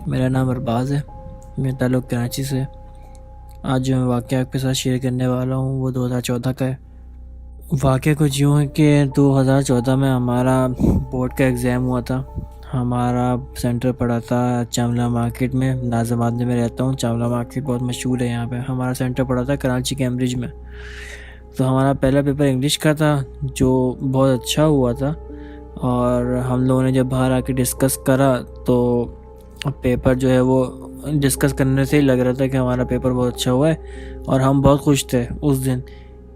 मेरा नाम अरबाज़ है। मेरा ताल्लुक़ कराची से है। आज जो मैं वाक़या आपके साथ शेयर करने वाला हूँ वो 2014 का है। वाक़या कुछ यूँ है कि 2014 में हमारा बोर्ड का एग्ज़ाम हुआ था। हमारा सेंटर पड़ा था चावला मार्केट में। नाज़िमाबाद में रहता हूँ। चावला मार्केट बहुत मशहूर है यहाँ पे। हमारा सेंटर पड़ा था कराची कैम्ब्रिज में। तो हमारा पहला पेपर इंग्लिश का था जो बहुत अच्छा हुआ था। और हम लोगों ने जब बाहर आके डिस्कस करा तो पेपर जो है वो डिस्कस करने से ही लग रहा था कि हमारा पेपर बहुत अच्छा हुआ है। और हम बहुत खुश थे उस दिन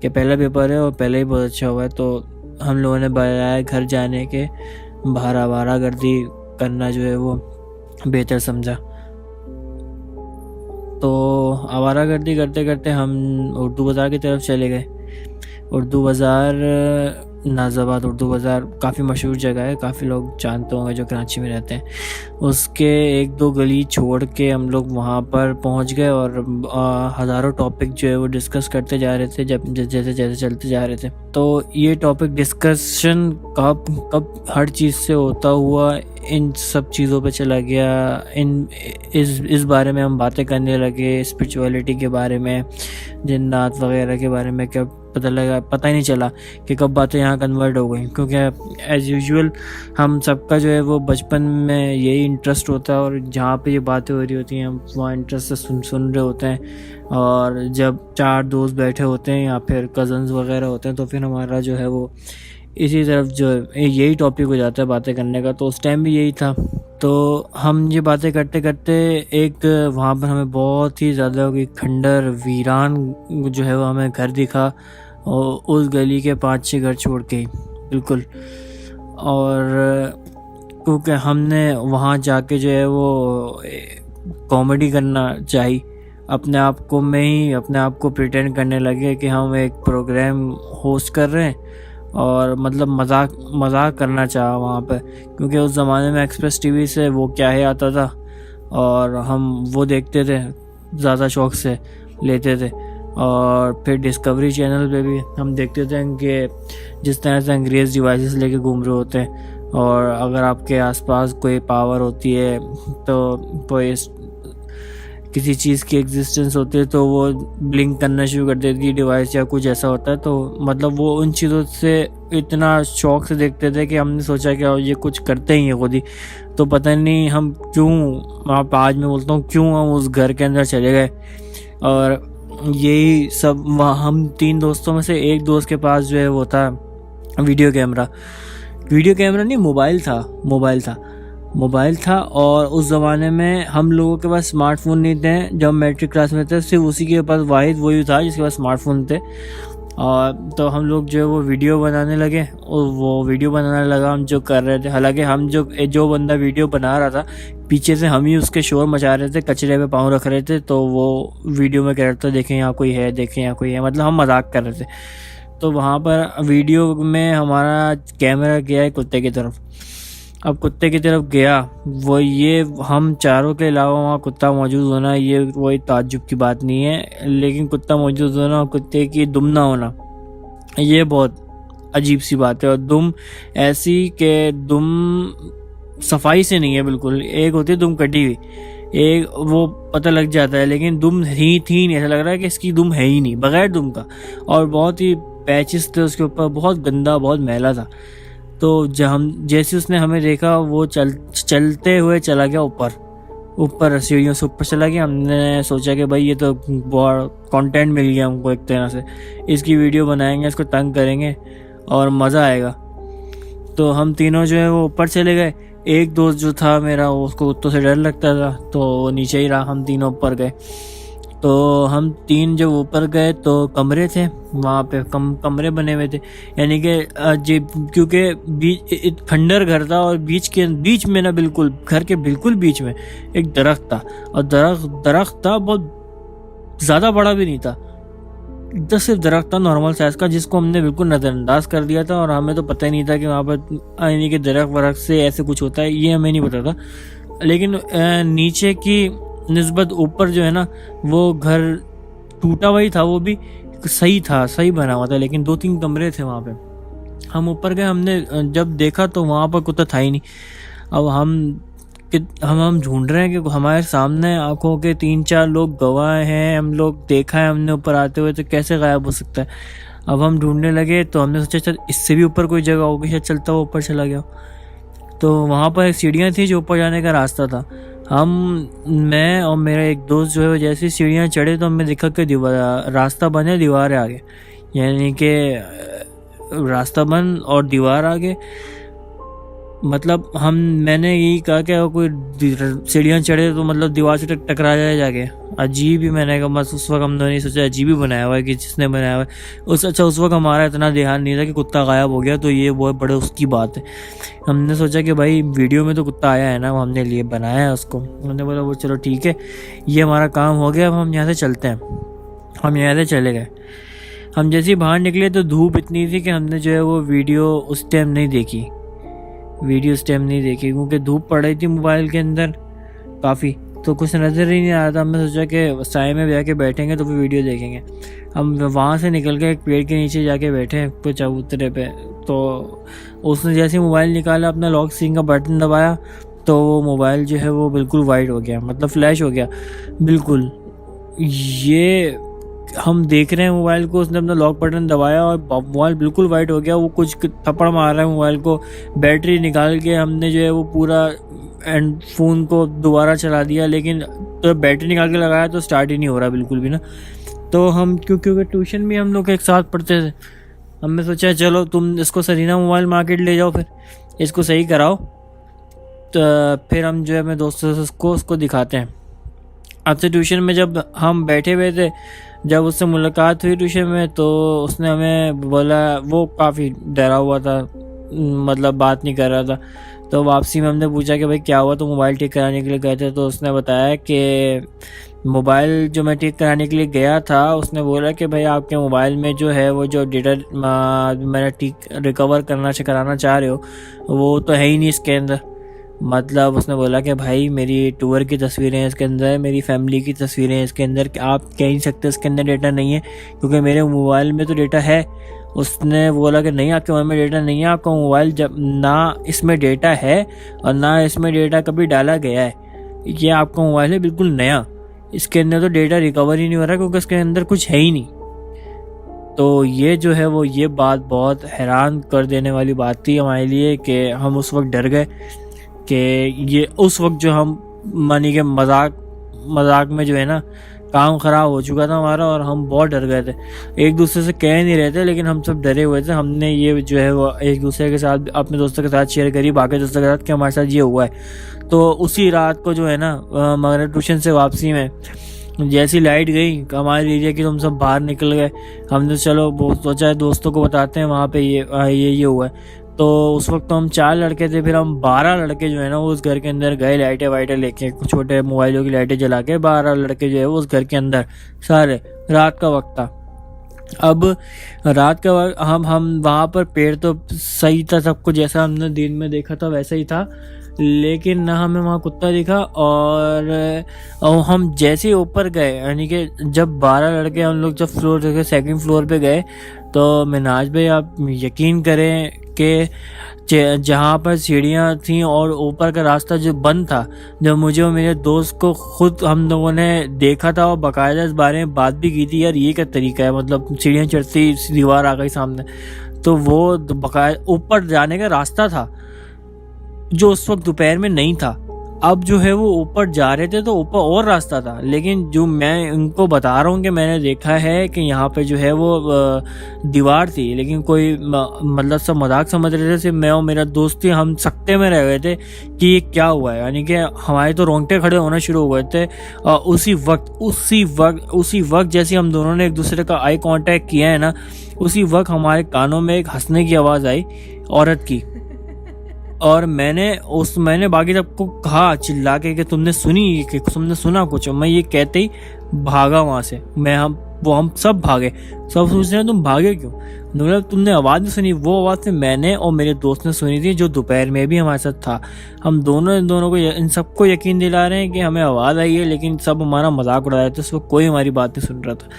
कि पहला पेपर है और पहले ही बहुत अच्छा हुआ है। तो हम लोगों ने बजाय घर जाने के बाहर आवारागर्दी करना जो है वो बेहतर समझा। तो आवारागर्दी करते करते हम उर्दू बाज़ार की तरफ चले गए। उर्दू बाज़ार नाज़िमाबाद उर्दू बाज़ार काफ़ी मशहूर जगह है। काफ़ी लोग जानते होंगे जो कराची में रहते हैं। उसके एक दो गली छोड़ के हम लोग वहाँ पर पहुँच गए और हज़ारों टॉपिक जो है वो डिस्कस करते जा रहे थे जब जैसे जैसे चलते जा रहे थे। तो ये टॉपिक डिस्कशन कब कब हर चीज़ से होता हुआ इन सब चीज़ों पे चला गया। इस बारे में हम बातें करने लगे, स्पिरिचुअलिटी के बारे में, जिन्नात वगैरह के बारे में। कब पता ही नहीं चला कि कब बातें यहाँ कन्वर्ट हो गई, क्योंकि एज़ यूजुअल हम सबका जो है वो बचपन में यही इंटरेस्ट होता है और जहाँ पे ये बातें हो रही होती हैं हम वहाँ इंटरेस्ट से सुन रहे होते हैं। और जब चार दोस्त बैठे होते हैं या फिर कज़न्स वगैरह होते हैं तो फिर हमारा जो है वो इसी तरफ जो यही टॉपिक हो जाता है बातें करने का। तो उस टाइम भी यही था। तो हम ये बातें करते करते एक वहाँ पर हमें बहुत ही ज़्यादा खंडर वीरान जो है वो हमें घर दिखा, और उस गली के 5-6 घर छोड़ के बिल्कुल। और क्योंकि हमने वहाँ जाके जो है वो कॉमेडी करना चाहिए, अपने आप को प्रिटेंड करने लगे कि हम एक प्रोग्राम होस्ट कर रहे हैं और मतलब मजाक करना चाहा वहाँ पर। क्योंकि उस ज़माने में एक्सप्रेस टीवी से वो क्या है आता था और हम वो देखते थे, ज़्यादा शौक़ से लेते थे। और फिर डिस्कवरी चैनल पे भी हम देखते थे कि जिस तरह से अंग्रेज़ डिवाइसेस लेके घूम रहे होते हैं, और अगर आपके आसपास कोई पावर होती है तो कोई किसी चीज़ की एग्जिस्टेंस होती है तो वो ब्लिंक करना शुरू कर देती है डिवाइस या कुछ ऐसा होता है। तो मतलब वो उन चीज़ों से इतना शौक़ से देखते थे कि हमने सोचा कि ये कुछ करते ही हैं खुद ही। तो पता नहीं हम क्यों, आप आज मैं बोलता हूँ क्यों हम उस घर के अंदर चले गए। और यही सब हम 3 दोस्तों में से एक दोस्त के पास जो है वो था वीडियो कैमरा नहीं, मोबाइल था। और उस ज़माने में हम लोगों के पास स्मार्टफोन नहीं थे। जब मैट्रिक क्लास में थे सिर्फ उसी के पास वाहिद वही था जिसके पास स्मार्टफोन थे। और तो हम लोग जो है वो वीडियो बनाने लगे और वो वीडियो बनाने लगा हम जो कर रहे थे। हालांकि हम जो बंदा वीडियो बना रहा था पीछे से हम ही उसके शोर मचा रहे थे, कचरे पे पाँव रख रहे थे। तो वो वीडियो में कह रहा था देखें यहाँ कोई है, देखें यहाँ कोई है, मतलब हम मजाक कर रहे थे। तो वहाँ पर वीडियो में हमारा कैमरा गया है कुत्ते की तरफ। अब कुत्ते की तरफ गया वो, ये हम चारों के अलावा वहाँ कुत्ता मौजूद होना ये कोई ताज्जुब की बात नहीं है, लेकिन कुत्ता मौजूद होना और कुत्ते की दुम ना होना ये बहुत अजीब सी बात है। और दुम ऐसी कि दुम सफाई से नहीं है बिल्कुल। एक होती है दुम कटी हुई, एक वो पता लग जाता है, लेकिन दुम ही थी नहीं, ऐसा लग रहा है कि इसकी दुम है ही नहीं बगैर दुम का। और बहुत ही पैचेस थे उसके ऊपर, बहुत गंदा बहुत मैला था। तो जैसे उसने हमें देखा वो चलते हुए चला गया ऊपर सीढ़ियों से ऊपर चला गया। हमने सोचा कि भाई ये तो बहुत कंटेंट मिल गया हमको एक तरह से, इसकी वीडियो बनाएंगे, इसको तंग करेंगे और मज़ा आएगा। तो हम तीनों जो है वो ऊपर चले गए। एक दोस्त जो था मेरा उसको कुत्तों से डर लगता था तो वो नीचे ही रहा, हम तीनों ऊपर गए। तो हम 3 जब ऊपर गए तो कमरे थे वहाँ पे, कमरे बने हुए थे। यानी कि क्योंकि खंडर घर था और बीच में ना, बिल्कुल घर के बिल्कुल बीच में एक दरख्त था। और दरख्त था, बहुत ज़्यादा बड़ा भी नहीं था, तो सिर्फ दरख्त था नॉर्मल साइज का, जिसको हमने बिल्कुल नज़रअंदाज कर दिया था। और हमें तो पता ही नहीं था कि वहाँ पर यानी कि दरख्त से ऐसे कुछ होता है, ये हमें नहीं पता था। लेकिन नीचे की निस्बत ऊपर जो है ना वो घर टूटा हुआ ही था, वो भी सही बना हुआ था, लेकिन 2-3 कमरे थे वहाँ पे। हम ऊपर गए, हमने जब देखा तो वहाँ पर कुत्ता था ही नहीं। अब हम कि हम ढूंढ रहे हैं कि हमारे सामने आंखों के 3-4 लोग गवाह हैं, हम लोग देखा है हमने ऊपर आते हुए, तो कैसे गायब हो सकता है। अब हम ढूंढने लगे तो हमने सोचा चल इससे भी ऊपर कोई जगह होगी, शायद चलता हुआ ऊपर चला गया। तो वहाँ पर एक सीढ़ियाँ थी जो ऊपर जाने का रास्ता था। मैं और मेरा एक दोस्त जो है वो जैसी सीढ़ियाँ चढ़े तो हमें दिखा कि रास्ता बंद है, दीवार है आगे, यानी कि रास्ता बंद और दीवार आगे। मतलब मैंने यही कहा कि अगर कोई सीढ़ियाँ चढ़े तो मतलब दीवार से टकरा जाए जाके। अजीब ही, मैंने कहा बस उस वक्त हमने नहीं सोचा अजीब ही बनाया हुआ है कि जिसने बनाया हुआ है उस वक्त हमारा इतना ध्यान नहीं था कि कुत्ता गायब हो गया, तो ये बहुत बड़े उसकी बात है। हमने सोचा कि भाई वीडियो में तो कुत्ता आया है ना, वो हमने लिए बनाया है उसको। हमने बोला वो चलो ठीक है, ये हमारा काम हो गया, अब हम यहाँ से चलते हैं। हम यहाँ से चले गए। हम जैसे ही बाहर निकले तो धूप इतनी थी कि हमने जो है वो वीडियो उस टाइम नहीं देखी क्योंकि धूप पड़ रही थी मोबाइल के अंदर काफ़ी, तो कुछ नज़र ही नहीं आ रहा था। हमने सोचा कि साए में जाके बैठेंगे तो फिर वीडियो देखेंगे। हम वहाँ से निकल के एक पेड़ के नीचे जाके बैठे कुछ चबूतरे पे, तो उसने जैसे मोबाइल निकाला, अपना लॉक स्क्रीन का बटन दबाया, तो वो मोबाइल जो है वो बिल्कुल वाइट हो गया, मतलब फ्लैश हो गया बिल्कुल। ये हम देख रहे हैं मोबाइल को, उसने अपना लॉक बटन दबाया और मोबाइल बिल्कुल वाइट हो गया। वो कुछ थप्पड़ मार रहा है मोबाइल को, बैटरी निकाल के हमने जो है वो पूरा एंड फ़ोन को दोबारा चला दिया, लेकिन तो बैटरी निकाल के लगाया तो स्टार्ट ही नहीं हो रहा बिल्कुल भी ना। तो हम क्योंकि ट्यूशन भी हम लोग एक साथ पढ़ते थे, हमने सोचा चलो तुम इसको सरीना मोबाइल मार्केट ले जाओ, फिर इसको सही कराओ। तो फिर हम जो है अपने दोस्तों से उसको दिखाते हैं। आज से ट्यूशन में जब हम बैठे हुए थे, जब उससे मुलाकात हुई ट्यूशन में, तो उसने हमें बोला, वो काफ़ी डरा हुआ था, मतलब बात नहीं कर रहा था। तो वापसी में हमने पूछा कि भाई क्या हुआ, तो मोबाइल ठीक कराने के लिए गए थे। तो उसने बताया कि मोबाइल जो मैं ठीक कराने के लिए गया था, उसने बोला कि भाई आपके मोबाइल में जो है वो जो डेटा मैंने ठीक रिकवर कराना चाह रहे हो वो तो है ही नहीं इसके अंदर। मतलब उसने बोला कि भाई मेरी टूर की तस्वीरें हैं इसके अंदर, मेरी फैमिली की तस्वीरें हैं इसके अंदर, कि आप कह नहीं सकते इसके अंदर डेटा नहीं है, क्योंकि मेरे मोबाइल में तो डेटा है। उसने बोला कि नहीं, आपके मोबाइल में डेटा नहीं है, आपका मोबाइल जब ना इसमें डेटा है और ना इसमें डेटा कभी डाला गया है, ये आपका मोबाइल है बिल्कुल नया, इसके अंदर तो डेटा रिकवर ही नहीं हो रहा क्योंकि इसके अंदर कुछ है ही नहीं। तो ये जो है वो ये बात बहुत हैरान कर देने वाली बात थी हमारे लिए कि हम उस वक्त डर गए कि ये उस वक्त जो हम मानी के मजाक में जो है ना काम ख़राब हो चुका था हमारा, और हम बहुत डर गए थे। एक दूसरे से कह नहीं रहे थे, लेकिन हम सब डरे हुए थे। हमने ये जो है वो एक दूसरे के साथ, अपने दोस्तों के साथ शेयर करी, बाकी दोस्तों के साथ कि हमारे साथ ये हुआ है। तो उसी रात को जो है ना मगर ट्यूशन से वापसी में जैसी लाइट गई, हमारे एरिया की, तुम सब बाहर निकल गए। हमने चलो सोचा दोस्तों को बताते हैं वहाँ पे ये हुआ है। तो उस वक्त तो हम 4 लड़के थे, फिर हम 12 लड़के जो है ना वो उस घर के अंदर गए, लाइटें वाइटें लेके, छोटे मोबाइलों की लाइटें जला के 12 लड़के जो है वो उस घर के अंदर सारे। रात का वक्त था। अब रात का वक्त हम वहाँ पर, पेड़ तो सही था, सब कुछ जैसा हमने दिन में देखा था वैसा ही था, लेकिन ना हमें वहाँ कुत्ता दिखा। और हम जैसे ऊपर गए, यानी कि जब 12 लड़के हम लोग जब सेकंड फ्लोर पे गए, तो मिनाज भाई आप यकीन करें कि जहाँ पर सीढ़ियाँ थी और ऊपर का रास्ता जो बंद था, जब मुझे और मेरे दोस्त को खुद हम लोगों ने देखा था और बाकायदा इस बारे में बात भी की थी, यार ये क्या तरीका है, मतलब सीढ़ियाँ चढ़ती दीवार आ गई सामने। तो वो बाकायदा ऊपर जाने का रास्ता था जो उस वक्त दोपहर में नहीं था। अब जो है वो ऊपर जा रहे थे तो ऊपर और रास्ता था, लेकिन जो मैं उनको बता रहा हूँ कि मैंने देखा है कि यहाँ पे जो है वो दीवार थी, लेकिन कोई मतलब सब मजाक समझ रहे थे। सिर्फ मैं और मेरा दोस्त ही हम सकते में रह गए थे कि ये क्या हुआ है, यानी कि हमारे तो रोंगटे खड़े होना शुरू हो गए थे। उसी वक्त जैसे हम दोनों ने एक दूसरे का आई कांटेक्ट किया है ना, उसी वक्त हमारे कानों में एक हंसने की आवाज़ आई औरत की। और मैंने बाकी सबको कहा चिल्ला के कि तुमने सुना कुछ। मैं ये कहते ही भागा वहाँ से। हम सब भागे। सब सोच रहे हैं तुम भागे क्यों, मतलब तुमने आवाज़ नहीं सुनी। वो आवाज़ से मैंने और मेरे दोस्त ने सुनी थी, जो दोपहर में भी हमारे साथ था। हम दोनों को इन सबको यकीन दिला रहे हैं कि हमें आवाज़ आई है, लेकिन सब हमारा मजाक उड़ा रहे थे, उस वक्त कोई हमारी बात नहीं सुन रहा था।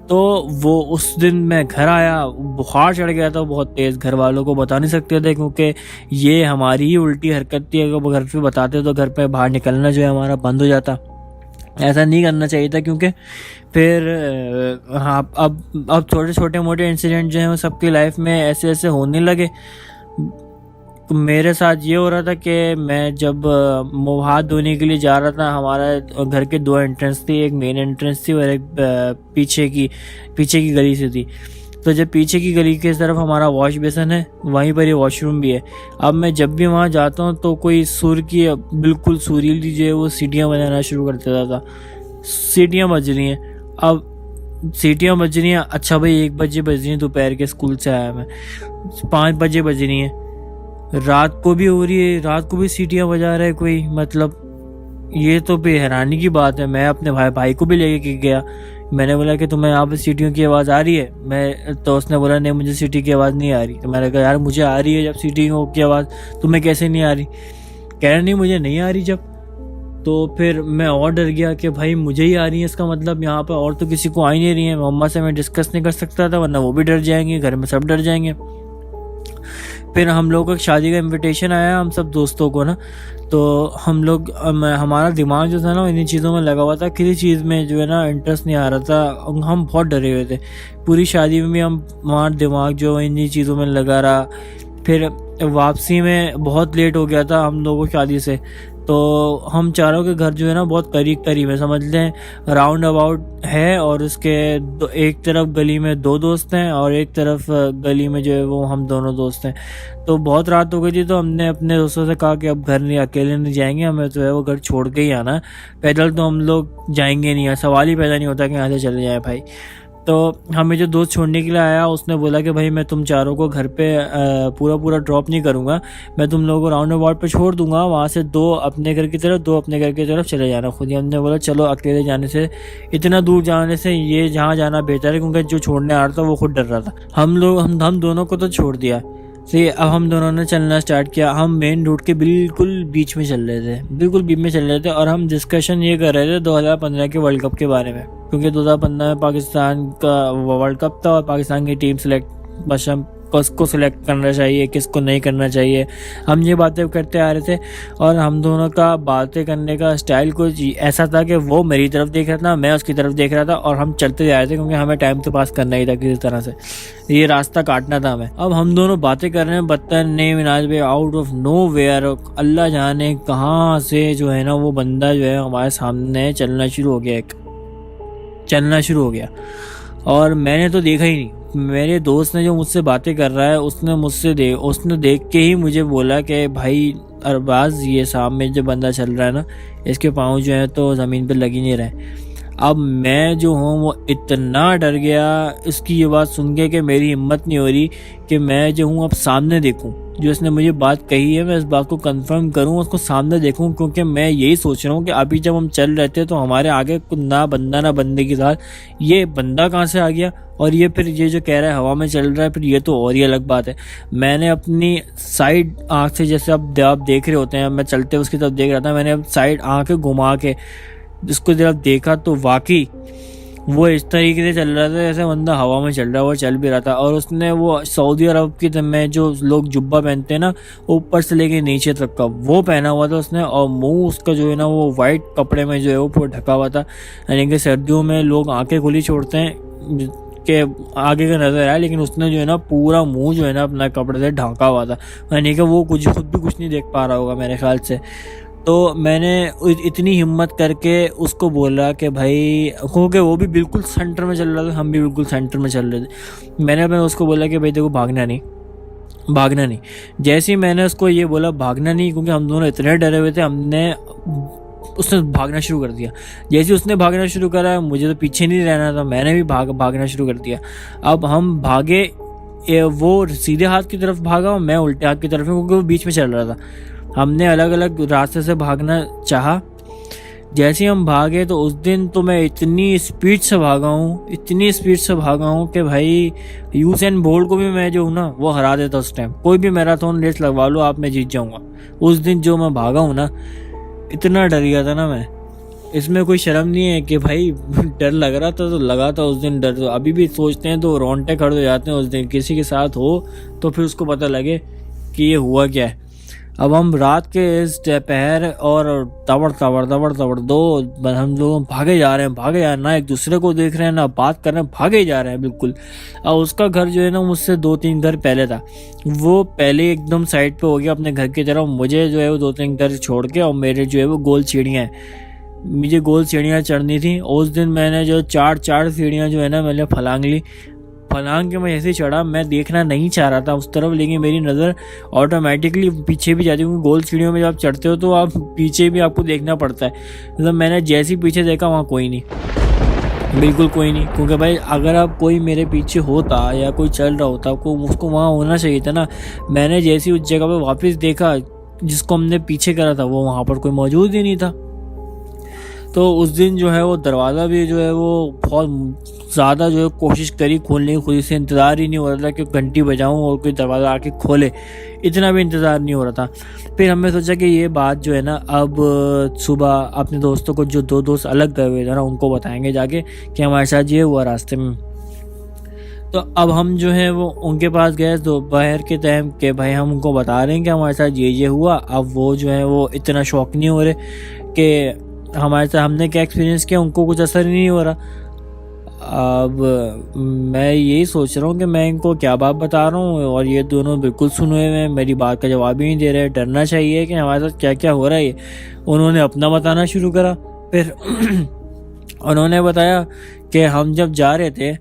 तो वो उस दिन मैं घर आया, बुखार चढ़ गया था बहुत तेज़। घर वालों को बता नहीं सकते थे क्योंकि ये हमारी ही उल्टी हरकत थी। अगर घर पे बताते तो घर पे बाहर निकलना जो है हमारा बंद हो जाता। ऐसा नहीं करना चाहिए था क्योंकि फिर हाँ, अब छोटे छोटे मोटे इंसिडेंट जो हैं वो सबकी लाइफ में ऐसे ऐसे होने लगे। तो मेरे साथ ये हो रहा था कि मैं जब मुँह हाथ धोने के लिए जा रहा था, हमारा घर के 2 एंट्रेंस थी, एक मेन एंट्रेंस थी और एक पीछे की गली से थी। तो जब पीछे की गली की तरफ हमारा वॉश बेसन है, वहीं पर ही वॉशरूम भी है। अब मैं जब भी वहाँ जाता हूँ तो कोई सुर की बिल्कुल सुरीली जो है वो सीटियाँ बजाना शुरू कर देता था। सीटियाँ बज रही हैं, अब सीटियाँ बज रही हैं, अच्छा भाई 1 बजे बज रही हैं, दोपहर के स्कूल से आया मैं, 5 बजे बज रही हैं, रात को भी हो रही है, रात को भी सीटियाँ बजा रहा है कोई। मतलब ये तो बेहरानी की बात है। मैं अपने भाई को भी लेके गया, मैंने बोला कि तुम्हें यहाँ पे सीटियों की आवाज़ आ रही है? तो उसने बोला नहीं मुझे सीटी की आवाज़ नहीं आ रही। तो मैंने कहा यार मुझे आ रही है जब सीटियों की आवाज़, तुम्हें कैसे नहीं आ रही? कह रहे नहीं मुझे नहीं आ रही जब। तो फिर मैं और डर गया कि भाई मुझे ही आ रही है, इसका मतलब यहाँ पे और तो किसी को आ ही नहीं रही है। मम्मा से मैं डिस्कस नहीं कर सकता था वरना वो भी डर जाएंगे, घर में सब डर जाएंगे। फिर हम लोग को शादी का इनविटेशन आया हम सब दोस्तों को ना, तो हम लोग हमारा दिमाग जो था ना इन्हीं चीज़ों में लगा हुआ था, किसी चीज़ में जो है ना इंटरेस्ट नहीं आ रहा था। हम बहुत डरे हुए थे। पूरी शादी में भी हमारा दिमाग जो इन्हीं चीज़ों में लगा रहा। फिर वापसी में बहुत लेट हो गया था हम लोगों को शादी से, तो हम चारों के घर जो है ना बहुत करीब है, समझ लें राउंड अबाउट है। और उसके एक तरफ गली में 2 दोस्त हैं और एक तरफ गली में जो है वो हम दोनों दोस्त हैं। तो बहुत रात हो गई थी, तो हमने अपने दोस्तों से कहा कि अब घर नहीं, अकेले नहीं जाएंगे, हमें जो है वो घर छोड़ के ही आना है, पैदल तो हम लोग जाएंगे नहीं, सवाल ही पैदा नहीं होता कि यहाँ से चले जाए भाई। तो हमें जो दोस्त छोड़ने के लिए आया उसने बोला कि भाई मैं तुम चारों को घर पे पूरा ड्रॉप नहीं करूँगा, मैं तुम लोगों को राउंड अबाउट पे छोड़ दूंगा, वहाँ से 2 अपने घर की तरफ 2 अपने घर की तरफ चले जाना खुद ही। हमने बोला चलो अकेले जाने से, इतना दूर जाने से ये जहाँ जाना बेहतर है, क्योंकि जो छोड़ने आ रहा था वो खुद डर रहा था। हम दोनों को तो छोड़ दिया। सही, अब हम दोनों ने चलना स्टार्ट किया। हम मेन रोड के बिल्कुल बीच में चल रहे थे, और हम डिस्कशन ये कर रहे थे 2015 के वर्ल्ड कप के बारे में, क्योंकि 2015 में पाकिस्तान का वर्ल्ड कप था और पाकिस्तान की टीम सिलेक्ट, बस हम किसको सिलेक्ट करना चाहिए किसको नहीं करना चाहिए, हम ये बातें करते आ रहे थे। और हम दोनों का बातें करने का स्टाइल कुछ ऐसा था कि वो मेरी तरफ देख रहा था, मैं उसकी तरफ देख रहा था, और हम चलते जा रहे थे क्योंकि हमें टाइम तो पास करना ही था किसी तरह से, ये रास्ता काटना था हमें। अब हम दोनों बातें कर रहे हैं, बदतमीज मिनाज भाई आउट ऑफ नो वेयर, अल्लाह जाने कहाँ से जो है ना वो बंदा जो है हमारे सामने चलना शुरू हो गया। और मैंने तो देखा ही नहीं, मेरे दोस्त ने जो मुझसे बातें कर रहा है उसने देख के ही मुझे बोला कि भाई अरबाज ये सामने जो बंदा चल रहा है ना इसके पाँव जो है तो ज़मीन पे लग ही नहीं रहे। अब मैं जो हूँ वो इतना डर गया इसकी ये बात सुन के कि मेरी हिम्मत नहीं हो रही कि मैं जो हूँ अब सामने देखूं, जो इसने मुझे बात कही है मैं इस बात को कंफर्म करूं, उसको सामने देखूं। क्योंकि मैं यही सोच रहा हूँ कि अभी जब हम चल रहे थे तो हमारे आगे ना बंदा ना बंदे की साथ, ये बंदा कहाँ से आ गया, और ये फिर ये जो कह रहा है हवा में चल रहा है, फिर ये तो और ही अलग बात है। मैंने अपनी साइड आँख से, जैसे आप देख रहे होते हैं, मैं चलते उसकी तरफ देख रहा था, मैंने अब साइड आँखें घुमा के जिसको जब देखा तो वाकई वो इस तरीके से चल रहा था जैसे बंदा हवा में चल रहा है, वो चल भी रहा था। और उसने वो सऊदी अरब की में जो लोग जुब्बा पहनते हैं ना ऊपर से लेके नीचे तक का वो पहना हुआ था उसने, और मुंह उसका जो है ना वो वाइट कपड़े में जो है वो पूरा ढका हुआ था। यानी कि सर्दियों में लोग आंखें खुली छोड़ते हैं कि आगे का नजर आया, लेकिन उसने जो है ना पूरा मुंह जो है ना अपना कपड़े से ढका हुआ था, यानी कि वो खुद भी कुछ नहीं देख पा रहा होगा मेरे ख्याल से। तो मैंने इतनी हिम्मत करके उसको बोला कि भाई, क्योंकि वो भी बिल्कुल सेंटर में चल रहा था, हम भी बिल्कुल सेंटर में चल रहे थे, मैंने उसको बोला कि भाई देखो भागना नहीं। जैसे ही मैंने उसको ये बोला भागना नहीं, क्योंकि हम दोनों इतने डरे हुए थे, उसने भागना शुरू कर दिया। जैसे उसने भागना शुरू करा मुझे तो पीछे नहीं रहना था, मैंने भी भागना शुरू कर दिया। अब हम भागे, वो सीधे हाथ की तरफ भागा, मैं उल्टे हाथ की तरफ, क्योंकि वो बीच में चल रहा था। हमने अलग अलग रास्ते से भागना चाहा। जैसे हम भागे तो उस दिन तो मैं इतनी स्पीड से भागा हूँ कि भाई यूसेन बोल्ट को भी मैं जो हूँ ना वो हरा देता उस टाइम। कोई भी मैराथन रेस लगवा लो आप, मैं जीत जाऊँगा। उस दिन जो मैं भागा हूँ ना, इतना डर गया था ना मैं, इसमें कोई शर्म नहीं है कि भाई डर लग रहा था तो लगा था उस दिन डर, तो अभी भी सोचते हैं तो रोंगटे खड़े हो जाते हैं उस दिन किसी के साथ हो तो फिर उसको पता लगे कि ये हुआ क्या है। अब हम रात के इस दोपहर और तबड़ तबड़ तबड़ तबड़ दो हम लोग भागे जा रहे हैं, ना एक दूसरे को देख रहे हैं ना बात कर रहे हैं, भागे जा रहे हैं बिल्कुल। और उसका घर जो है ना मुझसे 2-3 घर पहले था, वो पहले एकदम साइड पे हो गया अपने घर की तरफ, मुझे जो है वो 2-3 घर छोड़ के, और मेरे जो है वो गोल सीढ़ियाँ हैं, मुझे गोल सीढ़ियाँ चढ़नी थी। उस दिन मैंने जो 4 सीढ़ियाँ जो है ना मैंने फलांग ली, फलांग के मैं ऐसे ही चढ़ा, मैं देखना नहीं चाह रहा था उस तरफ, लेकिन मेरी नज़र ऑटोमेटिकली पीछे भी जाती है, क्योंकि गोल सीढ़ियों में जब आप चढ़ते हो तो आप पीछे भी आपको देखना पड़ता है। मतलब मैंने जैसे ही पीछे देखा वहाँ कोई नहीं, बिल्कुल कोई नहीं, क्योंकि भाई अगर आप कोई मेरे पीछे होता या कोई चल रहा होता आपको उसको वहाँ होना चाहिए था ना। मैंने जैसे उस जगह पे वापस देखा जिसको हमने पीछे करा था, वो वहाँ पर कोई मौजूद ही नहीं था। तो उस दिन जो है वो दरवाज़ा भी जो है वो बहुत ज़्यादा जो है कोशिश करी खोलने की, खुद से इंतज़ार ही नहीं हो रहा था कि घंटी बजाऊं और कोई दरवाज़ा आके खोले, इतना भी इंतज़ार नहीं हो रहा था। फिर हमने सोचा कि ये बात जो है ना अब सुबह अपने दोस्तों को, जो 2 दोस्त अलग गए हुए थे ना, उनको बताएंगे जाके कि हमारे साथ ये हुआ रास्ते में। तो अब हम जो है वो उनके पास गए दोपहर के टाइम के, भाई हम उनको बता रहे हैं कि हमारे साथ ये हुआ। अब वो जो है वो इतना शौक नहीं हो रहे कि हमारे साथ हमने क्या एक्सपीरियंस किया, उनको कुछ असर नहीं हो रहा। अब मैं यही सोच रहा हूँ कि मैं इनको क्या बात बता रहा हूँ, और ये दोनों बिल्कुल सुने हुए हैं, मेरी बात का जवाब ही नहीं दे रहे। डरना चाहिए कि हमारे साथ क्या क्या हो रहा है। ये उन्होंने अपना बताना शुरू करा। फिर उन्होंने बताया कि हम जब जा रहे थे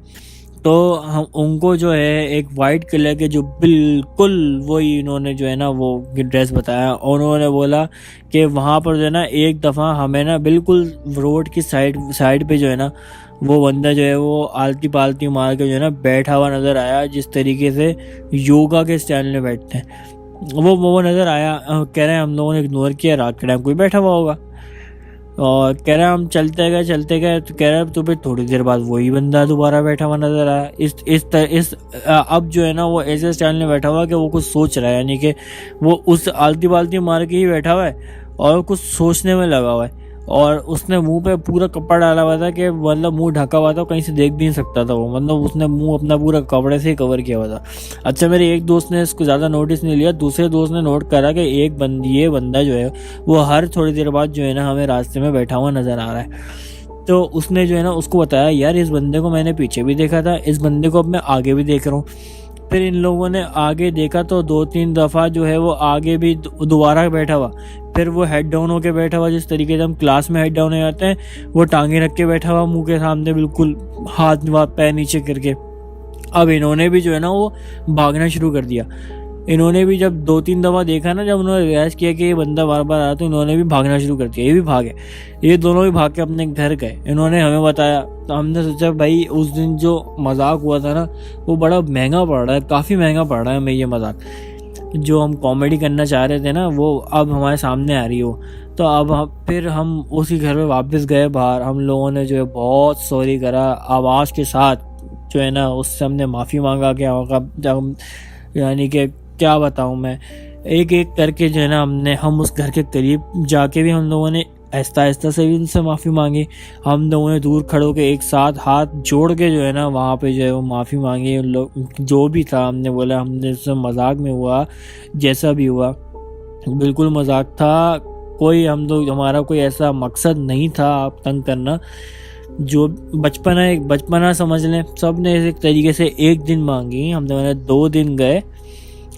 तो हम उनको जो है एक वाइट कलर के जो बिल्कुल वही इन्होंने जो है ना वो ड्रेस बताया। उन्होंने बोला कि वहाँ पर जो है ना एक दफ़ा हमें ना बिल्कुल रोड की साइड पे जो है ना वो बंदा जो है वो आलती पालती मार के जो है ना बैठा हुआ नज़र आया, जिस तरीके से योगा के स्टाइल में बैठते हैं वो नज़र आया। कह रहे हैं हम लोगों ने इग्नोर किया, रात के टाइम कोई बैठा हुआ होगा। और कह रहा हम चलते गए तो कह रहा तो फिर थोड़ी देर बाद वही बंदा दोबारा बैठा हुआ नजर आया। अब जो है ना वो ऐसे स्टाइल में बैठा हुआ कि वो कुछ सोच रहा है, यानी कि वो उस आलती बालती मार के ही बैठा हुआ है और कुछ सोचने में लगा हुआ है। और उसने मुंह पे पूरा कपड़ा डाला हुआ था कि मतलब मुंह ढका हुआ था, कहीं से देख भी नहीं सकता था वो, मतलब उसने मुंह अपना पूरा कपड़े से ही कवर किया हुआ था। अच्छा, मेरे एक दोस्त ने इसको ज़्यादा नोटिस नहीं लिया, दूसरे दोस्त ने नोट करा कि ये बंदा जो है वो हर थोड़ी देर बाद जो है ना हमें रास्ते में बैठा हुआ नज़र आ रहा है। तो उसने जो है ना उसको बताया, यार इस बंदे को मैंने पीछे भी देखा था, इस बंदे को अब मैं आगे भी देख रहा हूँ। फिर इन लोगों ने आगे देखा तो 2-3 दफ़ा जो है वो आगे भी दोबारा बैठा हुआ। फिर वो हेड डाउन होके बैठा हुआ, जिस तरीके से हम क्लास में हेड डाउन हो जाते हैं, वो टांगे रख के बैठा हुआ मुंह के सामने, बिल्कुल हाथ पैर नीचे करके। अब इन्होंने भी जो है ना वो भागना शुरू कर दिया। इन्होंने भी जब 2-3 दफ़ा देखा ना, जब उन्होंने रियलाइज़ किया कि ये बंदा बार बार आया, तो इन्होंने भी भागना शुरू कर दिया। ये भी भागे, ये दोनों भी भाग के अपने घर गए। इन्होंने हमें बताया तो हमने सोचा भाई उस दिन जो मजाक हुआ था ना वो बड़ा महंगा पड़ रहा है, काफ़ी महंगा पड़ रहा है हमें ये मजाक। जो हम कॉमेडी करना चाह रहे थे ना वो अब हमारे सामने आ रही हो। तो अब फिर हम उसी घर में वापस गए बाहर। हम लोगों ने जो है बहुत सॉरी करा आवाज़ के साथ, जो है ना उससे हमने माफ़ी मांगा। क्या होगा जब, यानी कि क्या बताऊं मैं, एक एक करके जो है ना हम उस घर के करीब जाके भी हम लोगों ने आहिस्ता आहिस्ता से भी उनसे माफ़ी मांगी। हम लोगों ने दूर खड़े होकर एक साथ हाथ जोड़ के जो है ना वहाँ पे जो है वो माफ़ी मांगी। उन लोग जो भी था हमने बोला, हमने उससे मजाक में हुआ, जैसा भी हुआ बिल्कुल मजाक था। कोई हमारा कोई ऐसा मकसद नहीं था आप तंग करना। जो बचपना समझ लें। सब ने एक तरीके से एक दिन मांगी, हम लोगों ने 2 दिन गए,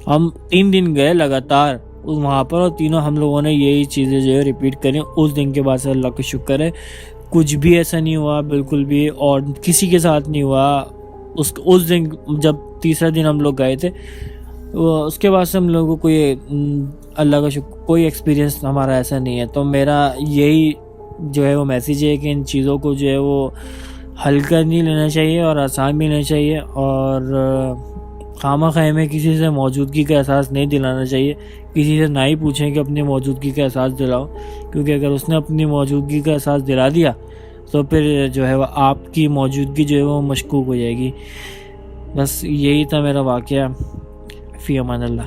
हम 3 दिन गए लगातार वहाँ पर, और तीनों हम लोगों ने यही चीज़ें जो है रिपीट करें। उस दिन के बाद से अल्लाह का शुक्र है कुछ भी ऐसा नहीं हुआ बिल्कुल भी, और किसी के साथ नहीं हुआ। उस दिन जब तीसरा दिन हम लोग गए थे उसके बाद से हम लोगों को कोई अल्लाह का शुक्र कोई एक्सपीरियंस हमारा ऐसा नहीं है। तो मेरा यही जो है वो मैसेज है कि इन चीज़ों को जो है वो हल्का नहीं लेना चाहिए और आसान भी लेना चाहिए, और खामा-खाए में किसी से मौजूदगी का एहसास नहीं दिलाना चाहिए। किसी से ना ही पूछें कि अपनी मौजूदगी का एहसास दिलाओ, क्योंकि अगर उसने अपनी मौजूदगी का एहसास दिला दिया तो फिर जो है वो आपकी मौजूदगी जो है वो मशकूक हो जाएगी। बस यही था मेरा वाक़या। फ़ी अमान अल्लाह।